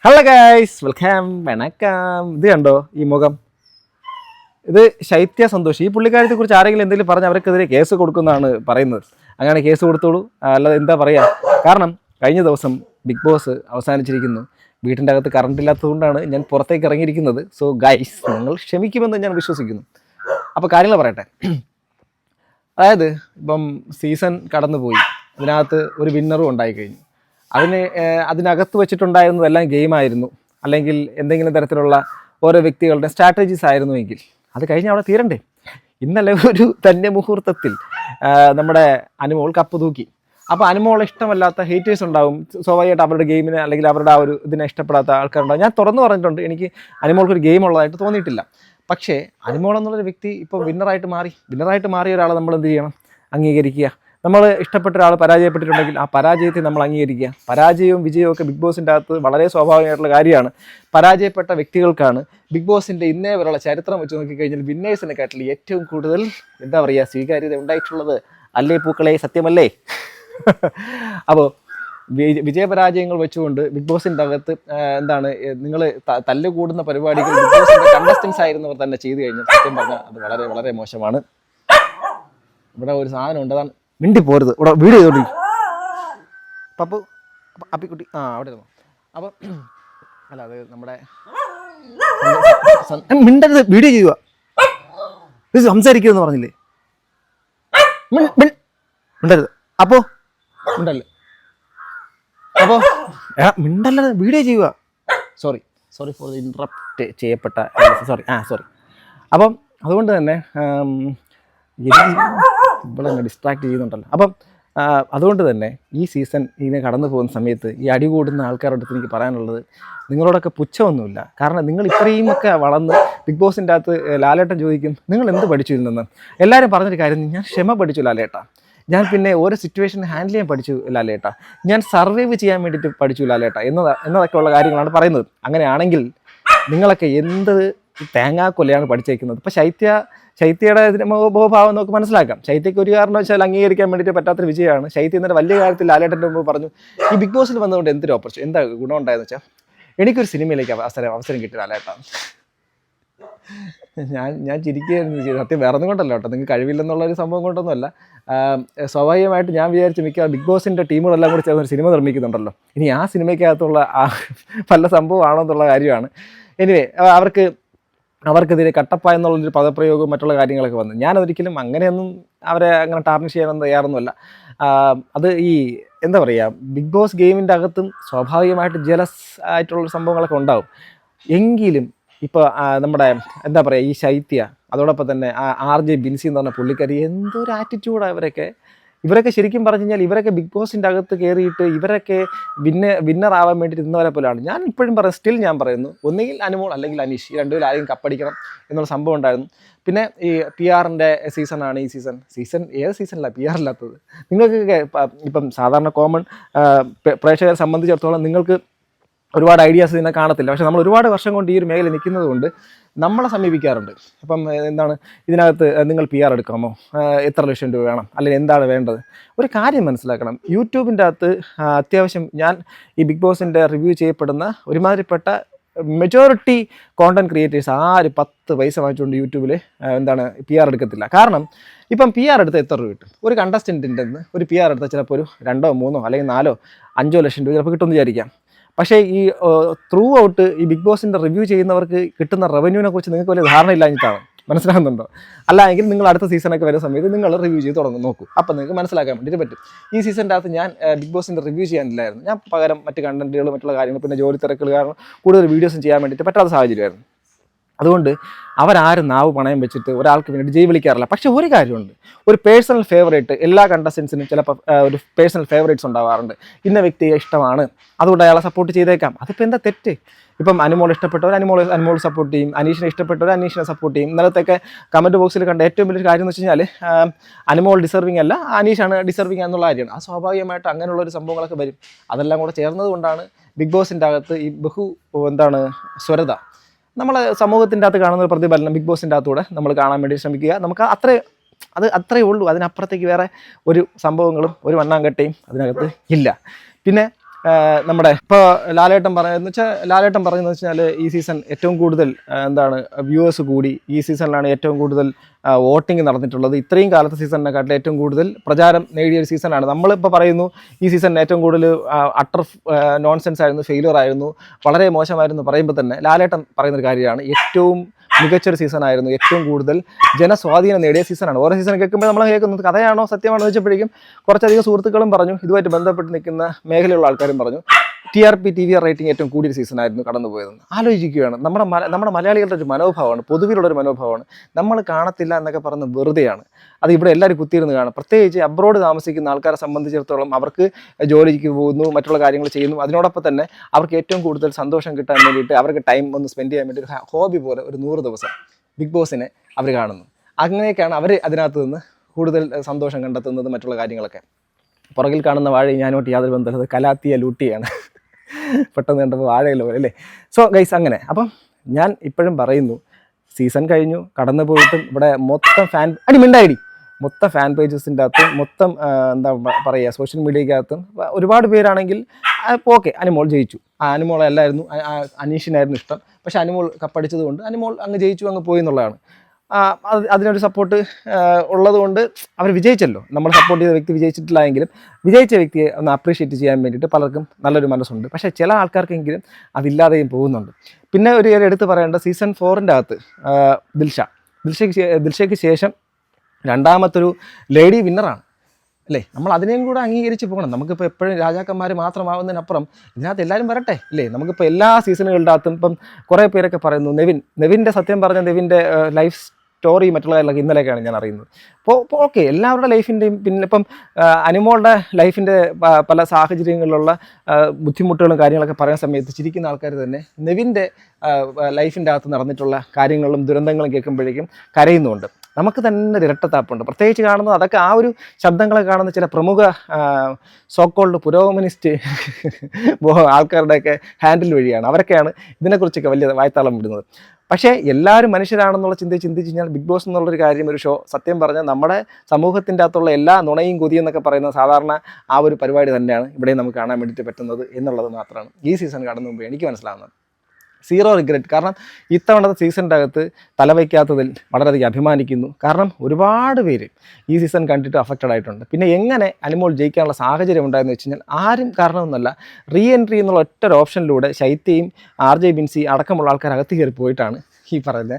Hello guys, welcome. വണക്കം. ഇത് കണ്ടോ ഈ മുഖം? ഇത് ശൈത്യ സന്തോഷ്. ഈ പുള്ളിക്കാരത്തെ കുറിച്ച് ആരെങ്കിലും എന്തെങ്കിലും പറഞ്ഞ് അവർക്കെതിരെ കേസ് കൊടുക്കുന്നതാണ് പറയുന്നത്. അങ്ങനെ കേസ് കൊടുത്തോളൂ, അല്ലാതെ എന്താ പറയുക. കാരണം കഴിഞ്ഞ ദിവസം ബിഗ് ബോസ് അവസാനിച്ചിരിക്കുന്നു. വീട്ടിൻ്റെ അകത്ത് കറണ്ട് ഇല്ലാത്തതുകൊണ്ടാണ് ഞാൻ പുറത്തേക്ക് ഇറങ്ങിയിരിക്കുന്നത്. സോ ഗൈസ്, നിങ്ങൾ ക്ഷമിക്കുമെന്ന് ഞാൻ വിശ്വസിക്കുന്നു. അപ്പോൾ കാര്യങ്ങൾ പറയട്ടെ. അതായത് ഇപ്പം സീസൺ കടന്നുപോയി, അതിനകത്ത് ഒരു വിന്നറും ഉണ്ടായിക്കഴിഞ്ഞു. അതിനകത്ത് വെച്ചിട്ടുണ്ടായിരുന്നതെല്ലാം ഗെയിമായിരുന്നു, അല്ലെങ്കിൽ എന്തെങ്കിലും തരത്തിലുള്ള ഓരോ വ്യക്തികളുടെ സ്ട്രാറ്റജീസ് ആയിരുന്നുവെങ്കിൽ അത് കഴിഞ്ഞ് അവിടെ തീരണ്ടേ. ഇന്നലെ ഒരു തന്നെ മുഹൂർത്തത്തിൽ നമ്മുടെ അനുമോൾ കപ്പ് തൂക്കി. അപ്പോൾ അനുമോളെ ഇഷ്ടമല്ലാത്ത ഹേറ്റേഴ്സ് ഉണ്ടാവും, സ്വാഭാവികമായിട്ട് അവരുടെ ഗെയിമിനെ അല്ലെങ്കിൽ അവരുടെ ആ ഒരു ഇതിനെ ഇഷ്ടപ്പെടാത്ത ആൾക്കാരുണ്ടാവും. ഞാൻ തുറന്നു പറഞ്ഞിട്ടുണ്ട്, എനിക്ക് അനുമോൾക്കൊരു ഗെയിം ഉള്ളതായിട്ട് തോന്നിയിട്ടില്ല. പക്ഷേ അനുമോൾ എന്നുള്ളൊരു വ്യക്തി ഇപ്പോൾ വിന്നറായിട്ട് മാറിയ ഒരാളെ നമ്മൾ എന്ത് ചെയ്യണം? അംഗീകരിക്കുക. നമ്മൾ ഇഷ്ടപ്പെട്ട ഒരാൾ പരാജയപ്പെട്ടിട്ടുണ്ടെങ്കിൽ ആ പരാജയത്തെ നമ്മൾ അംഗീകരിക്കുക. പരാജയവും വിജയവും ഒക്കെ ബിഗ് ബോസിൻ്റെ അകത്ത് വളരെ സ്വാഭാവികമായിട്ടുള്ള കാര്യമാണ്. പരാജയപ്പെട്ട വ്യക്തികൾക്കാണ് ബിഗ് ബോസിൻ്റെ ഇന്നേ വരെയുള്ള ചരിത്രം വെച്ച് നോക്കിക്കഴിഞ്ഞാൽ വിന്നേഴ്സിനെക്കാട്ടിൽ ഏറ്റവും കൂടുതൽ എന്താ പറയുക സ്വീകാര്യത ഉണ്ടായിട്ടുള്ളത്. അല്ലേ പൂക്കളെ, സത്യമല്ലേ? അപ്പോൾ വിജയപരാജയങ്ങൾ വെച്ചുകൊണ്ട് ബിഗ് ബോസിൻ്റെ അകത്ത് എന്താണ് നിങ്ങൾ തല്ലുകൂടുന്ന പരിപാടികൾ ബിഗ് ബോസിൻ്റെ കണ്ടസ്റ്റൻസ് ആയിരുന്നവർ തന്നെ ചെയ്തു കഴിഞ്ഞാൽ സത്യം പറഞ്ഞാൽ അത് വളരെ വളരെ മോശമാണ്. ഇവിടെ ഒരു സാധനം ഉണ്ട്, അതാണ് മിണ്ടി പോരുത്. ഇവിടെ വീഡിയോ ചെയ്തോണ്ടി പപ്പു അപ്പിക്കുട്ടി അവിടെ ഇരുന്നു. അപ്പം അല്ല, അത് നമ്മുടെ മിണ്ടരുത്, വീഡിയോ ചെയ്യുക. ഇത് സംസാരിക്കുമെന്ന് പറഞ്ഞില്ലേ? മിണ്ടരുത്. മിണ്ടല്ലേ അപ്പോൾ മിണ്ടല്ലത്, വീഡിയോ ചെയ്യുക. സോറി ഫോർ ഇൻറപ്റ്റ് ചെയ്യപ്പെട്ട സോറി. അപ്പം അതുകൊണ്ട് തന്നെ ഇവിടെ ഡിസ്ട്രാക്ട് ചെയ്യുന്നുണ്ടല്ലോ. അപ്പം അതുകൊണ്ട് തന്നെ ഈ സീസൺ ഇങ്ങനെ കടന്നു പോകുന്ന സമയത്ത് ഈ അടി കൂടുന്ന ആൾക്കാരുടെ അടുത്ത് എനിക്ക് പറയാനുള്ളത്, നിങ്ങളോടൊക്കെ പുച്ഛമൊന്നുമില്ല. കാരണം നിങ്ങൾ ഇത്രയും ഒക്കെ വളർന്ന് ബിഗ് ബോസിൻ്റെ അകത്ത് ലാലേട്ടൻ ചോദിക്കും നിങ്ങൾ എന്ത് പഠിച്ചു ഇതിൽ. എല്ലാവരും പറഞ്ഞൊരു കാര്യം, ഞാൻ ക്ഷമ പഠിച്ചു ലാലേട്ട, ഞാൻ പിന്നെ ഓരോ സിറ്റുവേഷൻ ഹാൻഡിൽ ചെയ്യാൻ പഠിച്ചു ലാലേട്ട, ഞാൻ സർവൈവ് ചെയ്യാൻ വേണ്ടിയിട്ട് പഠിച്ചു ലാലേട്ട എന്നതൊക്കെയുള്ള കാര്യങ്ങളാണ് പറയുന്നത്. അങ്ങനെയാണെങ്കിൽ നിങ്ങളൊക്കെ എന്ത് തേങ്ങാക്കൊലയാണ് പഠിച്ചേക്കുന്നത്. ഇപ്പോൾ ശൈത്യയുടെ മുഖഭാവം നമുക്ക് മനസ്സിലാക്കാം. ശൈത്യക്ക് ഒരു കാരണവശാൽ അംഗീകരിക്കാൻ വേണ്ടിയിട്ട് പറ്റാത്തൊരു വിജയമാണ്. ശൈത്യ എന്നൊരു വലിയ കാര്യത്തിൽ ലാലേട്ടൻ്റെ മുമ്പ് പറഞ്ഞു, ഈ ബിഗ് ബോസിൽ വന്നുകൊണ്ട് എന്തൊരു ഓപ്പർച്യൂണിറ്റി, എന്താ ഗുണം ഉണ്ടായെന്ന് വെച്ചാൽ എനിക്കൊരു സിനിമയിലേക്ക് അവസരം കിട്ടി ലാലേട്ട. ഞാൻ ചിരിക്കുകയായിരുന്നു ചെയ്തത്. സത്യം വേറെ ഒന്നും കൊണ്ടല്ല കേട്ടോ, നിങ്ങൾക്ക് കഴിവില്ലെന്നുള്ളൊരു സംഭവം കൊണ്ടൊന്നുമല്ല. സ്വാഭാവികമായിട്ട് ഞാൻ വിചാരിച്ചു മിക്ക ബിഗ് ബോസിൻ്റെ ടീമുകളെല്ലാം കൂടി ചേർന്ന് ഒരു സിനിമ നിർമ്മിക്കുന്നുണ്ടല്ലോ, ഇനി ആ സിനിമയ്ക്കകത്തുള്ള പല സംഭവമാണോ എന്നുള്ള കാര്യമാണ്. എനിവേ, അവർക്കെതിരെ കട്ടപ്പ എന്നുള്ളൊരു പദപ്രയോഗവും മറ്റുള്ള കാര്യങ്ങളൊക്കെ വന്നു. ഞാനതൊരിക്കലും അങ്ങനെയൊന്നും അവരെ അങ്ങനെ ടാർണിഷ് ചെയ്യാനൊന്നും തയ്യാറൊന്നുമല്ല. അത് ഈ എന്താ പറയുക, ബിഗ് ബോസ് ഗെയിമിൻ്റെ അകത്തും സ്വാഭാവികമായിട്ട് ജലസ് ആയിട്ടുള്ള സംഭവങ്ങളൊക്കെ ഉണ്ടാവും. എങ്കിലും ഇപ്പോൾ നമ്മുടെ എന്താ പറയുക, ഈ ശൈത്യ, അതോടൊപ്പം തന്നെ RJ ബിൻസി എന്ന് പറഞ്ഞ പുള്ളിക്കാരി, എന്തൊരു ആറ്റിറ്റ്യൂഡാണ് ഇവരൊക്കെ ശരിക്കും പറഞ്ഞു കഴിഞ്ഞാൽ ഇവരൊക്കെ ബിഗ് ബോസിൻ്റെ അകത്ത് കയറിയിട്ട് ഇവരൊക്കെ വിന്നറാവാൻ വേണ്ടിയിട്ട് ഇന്നവരെ പോലെയാണ്. ഞാൻ ഇപ്പോഴും സ്റ്റിൽ ഞാൻ പറയുന്നു, ഒന്നുകിൽ അനുമോൾ അല്ലെങ്കിൽ അനീഷ്, ഈ രണ്ടുപേരും ആരെയും കപ്പടിക്കണം എന്നുള്ള സംഭവം ഉണ്ടായിരുന്നു. പിന്നെ ഈ PR-ൻ്റെ സീസണാണ് ഈ സീസൺ ഏത് സീസണിലാണ് PR ഇല്ലാത്തത്? നിങ്ങൾക്കൊക്കെ ഇപ്പം സാധാരണ കോമൺ പ്രേക്ഷകരെ സംബന്ധിച്ചിടത്തോളം നിങ്ങൾക്ക് ഒരുപാട് ഐഡിയാസ് ഇതിനെ കാണത്തില്ല. പക്ഷേ നമ്മൾ ഒരുപാട് വർഷം കൊണ്ട് ഈ ഒരു മേഖല നിൽക്കുന്നത് കൊണ്ട് നമ്മളെ സമീപിക്കാറുണ്ട്. അപ്പം എന്താണ് ഇതിനകത്ത് നിങ്ങൾ PR എടുക്കാമോ, എത്ര ലക്ഷം രൂപ വേണം, അല്ലെങ്കിൽ എന്താണ് വേണ്ടത്? ഒരു കാര്യം മനസ്സിലാക്കണം, യൂട്യൂബിൻ്റെ അകത്ത് അത്യാവശ്യം ഞാൻ ഈ ബിഗ് ബോസിൻ്റെ റിവ്യൂ ചെയ്യപ്പെടുന്ന ഒരുമാതിരിപ്പെട്ട മെജോറിറ്റി കോണ്ടന്റ് ക്രിയേറ്റേഴ്സ് 10 പൈസ വാങ്ങിച്ചുകൊണ്ട് യൂട്യൂബിൽ എന്താണ് PR എടുക്കത്തില്ല. കാരണം ഇപ്പം PR എടുത്ത് എത്ര രൂപ കിട്ടും? ഒരു കണ്ടസ്റ്റൻറ്റിൻ്റെ ഒരു PR എടുത്താൽ ചിലപ്പോൾ ഒരു 2, 3 അല്ലെങ്കിൽ 4, 5 ലക്ഷം രൂപ ചിലപ്പോൾ കിട്ടുമെന്ന് വിചാരിക്കാം. പക്ഷേ ഈ ത്രൂ ഔട്ട് ഈ ബിഗ് ബോസിൻ്റെ റിവ്യൂ ചെയ്യുന്നവർക്ക് കിട്ടുന്ന റവന്യൂവിനെ കുറിച്ച് നിങ്ങൾക്ക് വലിയ ധാരണ ഇല്ലാഞ്ഞിട്ടാണ്. മനസ്സിലാകുന്നുണ്ടോ? അല്ല എങ്കിൽ നിങ്ങൾ അടുത്ത സീസണൊക്കെ വരുന്ന സമയത്ത് നിങ്ങൾ റിവ്യൂ ചെയ്ത് നോക്കൂ, അപ്പം നിങ്ങൾക്ക് മനസ്സിലാക്കാൻ വേണ്ടിയിട്ട് പറ്റും. ഈ സീസണിൻ്റെ അകത്ത് ഞാൻ ബിഗ് ബോസിൻ്റെ റിവ്യൂ ചെയ്യാനില്ലായിരുന്നു. ഞാൻ പകരം മറ്റ് കണ്ടന്റുകൾ, മറ്റുള്ള കാര്യങ്ങൾ, പിന്നെ ജോലി തിരക്കുകൾ കാരണം കൂടുതൽ വീഡിയോസും ചെയ്യാൻ വേണ്ടിയിട്ട് പറ്റാത്ത സാഹചര്യമായിരുന്നു. അതുകൊണ്ട് അവരാരും നാവ് പണയം വെച്ചിട്ട് ഒരാൾക്ക് വേണ്ടി ജയ് വിളിക്കാറില്ല. പക്ഷേ ഒരു കാര്യമുണ്ട്, ഒരു പേഴ്സണൽ ഫേവറേറ്റ് എല്ലാ കണ്ടസ്റ്റൻസിനും ചിലപ്പോൾ ഒരു പേഴ്സണൽ ഫേവറേറ്റ്സ് ഉണ്ടാവാറുണ്ട്. ഇന്ന വ്യക്തിയെ ഇഷ്ടമാണ്, അതുകൊണ്ട് അയാളെ സപ്പോർട്ട് ചെയ്തേക്കാം. അതിപ്പോൾ എന്താ തെറ്റ്? ഇപ്പം അനുമോൾ ഇഷ്ടപ്പെട്ടവർ അനുമോൾ സപ്പോർട്ട് ചെയ്യും, അനീഷിനെ ഇഷ്ടപ്പെട്ടവർ അനീഷിനെ സപ്പോർട്ട് ചെയ്യും. ഇന്നലത്തെയൊക്കെ കമൻറ്റ് ബോക്സിൽ കണ്ട ഏറ്റവും വലിയൊരു കാര്യം എന്ന് വെച്ച് കഴിഞ്ഞാൽ അനുമോൾ ഡിസർവിങ് അല്ല, അനീഷാണ് ഡിസർവിങ് എന്നുള്ള കാര്യമാണ്. ആ സ്വാഭാവികമായിട്ട് അങ്ങനെയുള്ളൊരു സംഭവങ്ങളൊക്കെ വരും. അതെല്ലാം കൂടെ ചേർന്നത് കൊണ്ടാണ് ബിഗ് ബോസിൻ്റെ അകത്ത് ഈ സ്വരത നമ്മൾ സമൂഹത്തിൻ്റെ അകത്ത് കാണുന്ന ഒരു പ്രതിഫലനം ബിഗ് ബോസിൻ്റെ അകത്തൂടെ നമ്മൾ കാണാൻ വേണ്ടി ശ്രമിക്കുക. നമുക്ക് അത്രയേ ഉള്ളൂ. അതിനപ്പുറത്തേക്ക് വേറെ ഒരു സംഭവങ്ങളും ഒരു മണ്ണാങ്കട്ടയും അതിനകത്ത് ഇല്ല. പിന്നെ നമ്മുടെ ഇപ്പോൾ ലാലേട്ടൻ പറയുന്നത് വെച്ചാൽ ഈ സീസൺ ഏറ്റവും കൂടുതൽ എന്താണ് വ്യൂവേഴ്സ് കൂടി, ഈ സീസണിലാണ് ഏറ്റവും കൂടുതൽ വോട്ടിംഗ് നടന്നിട്ടുള്ളത്, ഇത്രയും കാലത്തെ സീസണിനെക്കാട്ടിൽ ഏറ്റവും കൂടുതൽ പ്രചാരം നേടിയ ഒരു സീസണാണ്. നമ്മളിപ്പോൾ പറയുന്നു ഈ സീസൺ ഏറ്റവും കൂടുതൽ അട്ടർ നോൺസെൻസ് ആയിരുന്നു, ഫെയിലിയർ ആയിരുന്നു, വളരെ മോശമായിരുന്നു പറയുമ്പോൾ തന്നെ ലാലേട്ടൻ പറയുന്നൊരു കാര്യമാണ് ഏറ്റവും മികച്ചൊരു സീസണായിരുന്നു, ഏറ്റവും കൂടുതൽ ജനസ്വാധീനം നേടിയ സീസണാണ്. ഓരോ സീസൺ കേൾക്കുമ്പോൾ നമ്മൾ കേൾക്കുന്നത് കഥയാണോ സത്യമാണോ വെച്ചപ്പോഴേക്കും കുറച്ചധികം സുഹൃത്തുക്കളും പറഞ്ഞു, ഇതുമായിട്ട് ബന്ധപ്പെട്ട് നിൽക്കുന്ന മേഖലയുള്ള ആൾക്കാരും പറഞ്ഞു TRP TVR റേറ്റിംഗ് ഏറ്റവും കൂടിയൊരു സീസണായിരുന്നു കടന്നുപോയതെന്ന്. ആലോചിക്കുകയാണ്, നമ്മുടെ മലയാളികളുടെ ഒരു മനോഭാവമാണ്, പൊതുവിലുള്ളൊരു മനോഭാവമാണ്. നമ്മൾ കാണത്തില്ല എന്നൊക്കെ പറഞ്ഞ് വെറുതെയാണ്. അത് ഇവിടെ എല്ലാവരും കുത്തിയിരുന്ന് കാണും. പ്രത്യേകിച്ച് അബ്രോഡ് താമസിക്കുന്ന ആൾക്കാരെ സംബന്ധിച്ചിടത്തോളം അവർക്ക് ജോലിക്ക് പോകുന്നു, മറ്റുള്ള കാര്യങ്ങൾ ചെയ്യുന്നു, അതിനോടൊപ്പം തന്നെ അവർക്ക് ഏറ്റവും കൂടുതൽ സന്തോഷം കിട്ടാൻ വേണ്ടിയിട്ട് അവർക്ക് ടൈം ഒന്ന് സ്പെൻഡ് ചെയ്യാൻ വേണ്ടി ഒരു ഹോബി പോലെ ഒരു 100 ദിവസം ബിഗ് ബോസിനെ അവർ കാണുന്നു. അങ്ങനെയൊക്കെയാണ് അവർ അതിനകത്ത് നിന്ന് കൂടുതൽ സന്തോഷം കണ്ടെത്തുന്നത്. മറ്റുള്ള കാര്യങ്ങളൊക്കെ പുറകിൽ കാണുന്ന വാഴ ഞാനോട്ട് യാതൊരു ബന്ധമില്ല, കലാത്തിയ ലൂട്ടിയാണ്. പെട്ടെന്ന് കണ്ടപ്പോൾ വാഴയില്ല പോലെ അല്ലേ. സോ ഗൈസ്, അങ്ങനെ അപ്പം ഞാൻ ഇപ്പോഴും പറയുന്നു, സീസൺ കഴിഞ്ഞു കടന്നു പോയിട്ടും ഇവിടെ മൊത്തം മൊത്തം ഫാൻ പേജസിൻ്റെ അകത്തും മൊത്തം എന്താ പറയുക സോഷ്യൽ മീഡിയക്കകത്തും ഒരുപാട് പേരാണെങ്കിൽ ഓക്കെ അനിമോൾ ജയിച്ചു, അനിമോളെ അല്ലായിരുന്നു അനീഷിനായിരുന്നു ഇഷ്ടം, പക്ഷെ അനിമോൾ കപ്പടിച്ചത് കൊണ്ട് അനിമോൾ അങ്ങ് ജയിച്ചു അങ്ങ് പോയി എന്നുള്ളതാണ്. അതിനൊരു സപ്പോർട്ട് ഉള്ളതുകൊണ്ട് അവർ വിജയിച്ചല്ലോ. നമ്മൾ സപ്പോർട്ട് ചെയ്ത വ്യക്തി വിജയിച്ചിട്ടില്ല എങ്കിലും വിജയിച്ച വ്യക്തിയെ ഒന്ന് അപ്രീഷിയേറ്റ് ചെയ്യാൻ വേണ്ടിയിട്ട് പലർക്കും നല്ലൊരു മനസ്സുണ്ട്. പക്ഷേ ചില ആൾക്കാർക്കെങ്കിലും അതില്ലാതെയും പോകുന്നുണ്ട്. പിന്നെ ഒരു കാര്യം എടുത്ത് പറയേണ്ട, സീസൺ 4ൻ്റെ അകത്ത് ദിൽഷയ്ക്ക് ശേഷം രണ്ടാമത്തൊരു ലേഡി വിന്നറാണ് അല്ലേ. നമ്മൾ അതിനെയും കൂടെ അംഗീകരിച്ച് പോകണം. നമുക്കിപ്പോൾ എപ്പോഴും രാജാക്കന്മാർ മാത്രമാവുന്നതിനപ്പുറം ഇതിനകത്ത് എല്ലാവരും വരട്ടെ അല്ലേ. നമുക്കിപ്പോൾ എല്ലാ സീസണുകളുടെ അകത്തും ഇപ്പം കുറേ പേരൊക്കെ പറയുന്നു നെവിൻ്റെ സത്യം പറഞ്ഞ നെവിൻ്റെ ലൈഫ് സ്റ്റോറി മറ്റുള്ള കാര്യങ്ങളൊക്കെ ഇന്നലെയൊക്കെയാണ് ഞാൻ അറിയുന്നത്. അപ്പോൾ ഓക്കെ, എല്ലാവരുടെ ലൈഫിൻ്റെയും പിന്നെ ഇപ്പം അനിമോളുടെ ലൈഫിൻ്റെ പല സാഹചര്യങ്ങളിലുള്ള ബുദ്ധിമുട്ടുകളും കാര്യങ്ങളൊക്കെ പറയുന്ന സമയത്ത് ചിരിക്കുന്ന ആൾക്കാർ തന്നെ നെവിൻ്റെ ലൈഫിൻ്റെ അകത്ത് നടന്നിട്ടുള്ള കാര്യങ്ങളും ദുരന്തങ്ങളും കേൾക്കുമ്പോഴേക്കും കരയുന്നുണ്ട്. നമുക്ക് തന്നെ ഒരു ഇരട്ടത്താപ്പുണ്ട്. പ്രത്യേകിച്ച് കാണുന്നത് അതൊക്കെ ആ ഒരു ശബ്ദങ്ങളെ കാണുന്ന ചില പ്രമുഖ സോക്കോൾഡ് പുരോഗമനിസ്റ്റ് ആൾക്കാരുടെയൊക്കെ ഹാൻഡിൽ വഴിയാണ്. അവരൊക്കെയാണ് ഇതിനെക്കുറിച്ചൊക്കെ വലിയ വായ്ത്താളം വിടുന്നത്. പക്ഷേ എല്ലാവരും മനുഷ്യരാണെന്നുള്ള ചിന്തിച്ച് കഴിഞ്ഞാൽ ബിഗ് ബോസ് എന്നുള്ളൊരു കാര്യം, ഒരു ഷോ, സത്യം പറഞ്ഞാൽ നമ്മുടെ സമൂഹത്തിൻ്റെ അകത്തുള്ള എല്ലാ നുണയും കൊതിയും എന്നൊക്കെ പറയുന്ന സാധാരണ ആ ഒരു പരിപാടി തന്നെയാണ് ഇവിടെ നമുക്ക് കാണാൻ വേണ്ടിയിട്ട് പറ്റുന്നത് എന്നുള്ളത് മാത്രമാണ് ഈ സീസൺ കടന്നു മുമ്പ് എനിക്ക് മനസ്സിലാവുന്നത്. 0 റിഗ്രറ്റ്. കാരണം ഇത്തവണത്തെ സീസണിൻ്റെ അകത്ത് തലവയ്ക്കാത്തതിൽ വളരെയധികം അഭിമാനിക്കുന്നു. കാരണം ഒരുപാട് പേര് ഈ സീസൺ കണ്ടിട്ട് അഫക്റ്റഡ് ആയിട്ടുണ്ട്. പിന്നെ എങ്ങനെ അനിമോൾ ജയിക്കാനുള്ള സാഹചര്യം ഉണ്ടായെന്ന് വെച്ച് കഴിഞ്ഞാൽ ആരും കാരണമൊന്നുമല്ല, റീ എൻട്രി എന്നുള്ള ഒറ്റ ഓപ്ഷനിലൂടെ ശൈത്യയും RJ ബിൻസി അടക്കമുള്ള ആൾക്കാർ അകത്ത് കയറി പോയിട്ടാണ് ഈ പറയുന്നത്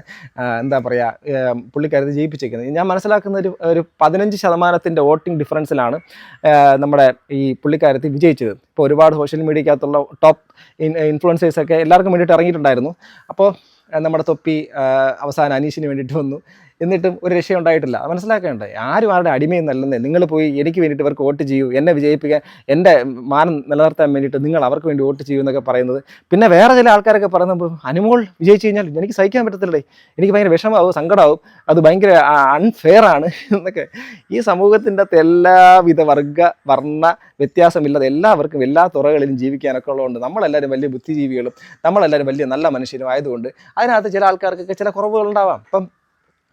എന്താ പറയുക പുള്ളിക്കാരത്ത് ജയിപ്പിച്ചേക്കുന്നത്. ഞാൻ മനസ്സിലാക്കുന്ന ഒരു 15% വോട്ടിംഗ് ഡിഫറൻസിലാണ് നമ്മുടെ ഈ പുള്ളിക്കാരത്ത് വിജയിച്ചത്. ഇപ്പോൾ ഒരുപാട് സോഷ്യൽ മീഡിയക്കകത്തുള്ള ടോപ്പ് ഇൻഫ്ലുവൻസേഴ്സൊക്കെ എല്ലാവർക്കും വേണ്ടിയിട്ട് ഇറങ്ങിയിട്ടുണ്ടായിരുന്നു. അപ്പോൾ നമ്മുടെ തൊപ്പി അവസാനം അനീഷിന് വേണ്ടിയിട്ട് വന്നു, എന്നിട്ടും ഒരു രക്ഷ ഉണ്ടായിട്ടില്ല. മനസ്സിലാക്കേണ്ടേ, ആരും ആരുടെ അടിമയും നല്ലെന്നേ. നിങ്ങൾ പോയി എനിക്ക് വേണ്ടിയിട്ട് ഇവർക്ക് വോട്ട് ചെയ്യൂ, എന്നെ വിജയിപ്പിക്കാൻ, എൻ്റെ മാനം നിലനിർത്താൻ വേണ്ടിയിട്ട് നിങ്ങൾ അവർക്ക് വേണ്ടി വോട്ട് ചെയ്യൂ എന്നൊക്കെ പറയുന്നത്. പിന്നെ വേറെ ചില ആൾക്കാരൊക്കെ പറയുമ്പോൾ അനിമോൾ വിജയിച്ച് കഴിഞ്ഞാൽ എനിക്ക് സഹിക്കാൻ പറ്റത്തില്ലേ, എനിക്ക് ഭയങ്കര വിഷമമാവും, സങ്കടമാവും, അത് ഭയങ്കര അൺഫെയർ ആണ് എന്നൊക്കെ. ഈ സമൂഹത്തിൻ്റെ അകത്ത് എല്ലാവിധ വർണ്ണ വ്യത്യാസമില്ലാതെ എല്ലാവർക്കും എല്ലാ തുറകളിലും ജീവിക്കാനൊക്കെ ഉള്ളതുകൊണ്ട് നമ്മളെല്ലാവരും വലിയ ബുദ്ധിജീവികളും നമ്മളെല്ലാവരും വലിയ നല്ല മനുഷ്യരും ആയതുകൊണ്ട് അതിനകത്ത് ചില ആൾക്കാർക്കൊക്കെ ചില കുറവുകളുണ്ടാവാം. ഇപ്പം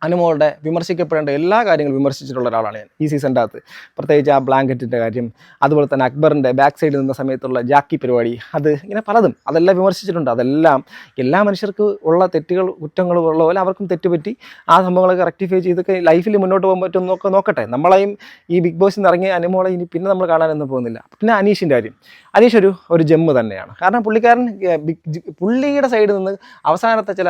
അനുമോളുടെ വിമർശിക്കപ്പെടേണ്ട എല്ലാ കാര്യങ്ങളും വിമർശിച്ചിട്ടുള്ള ഒരാളാണ് ഞാൻ ഈ സീസണിൻ്റെ അകത്ത്. പ്രത്യേകിച്ച് ആ ബ്ലാങ്കറ്റിൻ്റെ കാര്യം, അതുപോലെ തന്നെ അക്ബറിൻ്റെ ബാക്ക് സൈഡിൽ നിന്ന സമയത്തുള്ള ജാക്കി പരിപാടി, അത് ഇങ്ങനെ പലതും അതെല്ലാം വിമർശിച്ചിട്ടുണ്ട്. അതെല്ലാം എല്ലാ മനുഷ്യർക്ക് ഉള്ള തെറ്റുകൾ കുറ്റങ്ങളും ഉള്ള പോലെ അവർക്കും തെറ്റുപറ്റി ആ സംഭവങ്ങളൊക്കെ റെക്ടിഫൈ ചെയ്തൊക്കെ ലൈഫിൽ മുന്നോട്ട് പോകാൻ പറ്റുമെന്നൊക്കെ നോക്കട്ടെ. നമ്മളെയും ഈ ബിഗ് ബോസിൽ നിന്ന് ഇറങ്ങിയ അനുമോളെ ഇനി പിന്നെ നമ്മൾ കാണാനൊന്നും പോകുന്നില്ല. പിന്നെ അനീഷിൻ്റെ കാര്യം, അനീഷ് ഒരു ജെമ്മ് തന്നെയാണ്. കാരണം പുള്ളിക്കാരൻ പുള്ളിയുടെ സൈഡിൽ നിന്ന് അവസാനത്തെ ചില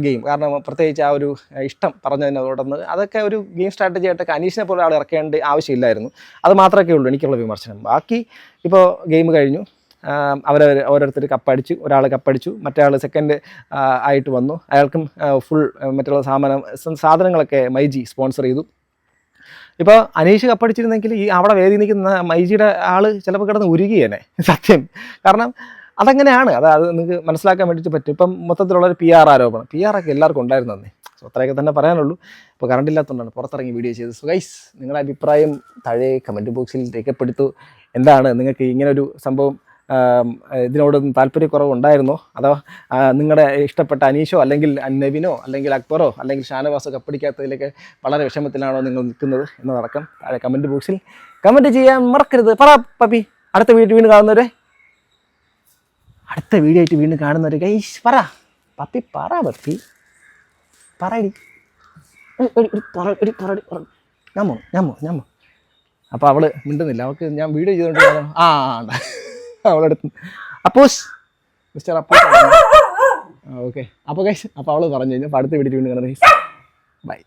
ഗെയിം, കാരണം പ്രത്യേകിച്ച് ആ ഒരു ഇഷ്ടം പറഞ്ഞതിനോടൊന്ന് അതൊക്കെ ഒരു ഗെയിം സ്ട്രാറ്റജി ആയിട്ടൊക്കെ അനീഷിനെ പോലെ ആൾ ഇറക്കേണ്ട ആവശ്യമില്ലായിരുന്നു. അത് മാത്രമേ ഉള്ളൂ എനിക്കുള്ള വിമർശനം. ബാക്കി ഇപ്പോൾ ഗെയിം കഴിഞ്ഞു, ഓരോരുത്തർ കപ്പടിച്ചു, ഒരാൾ കപ്പടിച്ചു, മറ്റേ ആൾ സെക്കൻഡ് ആയിട്ട് വന്നു, അയാൾക്കും ഫുൾ മറ്റുള്ള സാധനങ്ങളൊക്കെ മൈജി സ്പോൺസർ ചെയ്തു. ഇപ്പോൾ അനീഷ് കപ്പടിച്ചിരുന്നെങ്കിൽ ഈ അവിടെ വേദി നിൽക്കുന്ന മൈജിയുടെ ആൾ ചിലപ്പോൾ കിടന്ന് ഉരുകിയേനെ സത്യം. കാരണം അതങ്ങനെയാണ്, അത് നിങ്ങൾക്ക് മനസ്സിലാക്കാൻ വേണ്ടിയിട്ട് പറ്റും. ഇപ്പം മൊത്തത്തിലുള്ളൊരു PR ആരോപണം, PR ഒക്കെ എല്ലാവർക്കും ഉണ്ടായിരുന്നു തന്നെ. സോ അത്രയൊക്കെ തന്നെ പറയാനുള്ളൂ. ഇപ്പോൾ കറണ്ട് ഇല്ലാത്തതുകൊണ്ടാണ് പുറത്തിറങ്ങി വീഡിയോ ചെയ്തത്. സോ ഗൈസ്, നിങ്ങളുടെ അഭിപ്രായം താഴെ കമൻറ്റ് ബോക്സിൽ രേഖപ്പെടുത്തു. എന്താണ് നിങ്ങൾക്ക് ഇങ്ങനൊരു സംഭവം ഇതിനോടൊന്നും താല്പര്യക്കുറവ് ഉണ്ടായിരുന്നോ, അതോ നിങ്ങളുടെ ഇഷ്ടപ്പെട്ട അനീഷോ അല്ലെങ്കിൽ നെവിനോ അല്ലെങ്കിൽ അക്ബറോ അല്ലെങ്കിൽ ഷാനവാസോ കപ്പടിക്കാത്തതിലേക്ക് വളരെ വിഷമത്തിലാണോ നിങ്ങൾ നിൽക്കുന്നത് എന്നതടക്കം താഴെ കമൻറ്റ് ബോക്സിൽ കമൻറ്റ് ചെയ്യാൻ മറക്കരുത്. പറ പപ്പി, അടുത്ത വീണ്ടും കാണുന്നവരെ അടുത്ത വീഡിയോ ആയിട്ട് വീണ്ടും കാണുന്നവർ ഗൈസ് പറ പപ്പി പറയടി ഞാൻ പോ അപ്പോൾ അവള് മിണ്ടുന്നില്ല. അവൾക്ക് ഞാൻ വീഡിയോ ചെയ്തുകൊണ്ട് അവളെടുത്ത് അപ്പോസ് മിസ്റ്റർ അപ്പോസ്. ഓക്കെ അപ്പോൾ ഗൈസ് അപ്പോൾ അവള് പറഞ്ഞു കഴിഞ്ഞാൽ അടുത്ത വീഡിയോ വീണ്ടും കാണുന്നത്. ബൈ.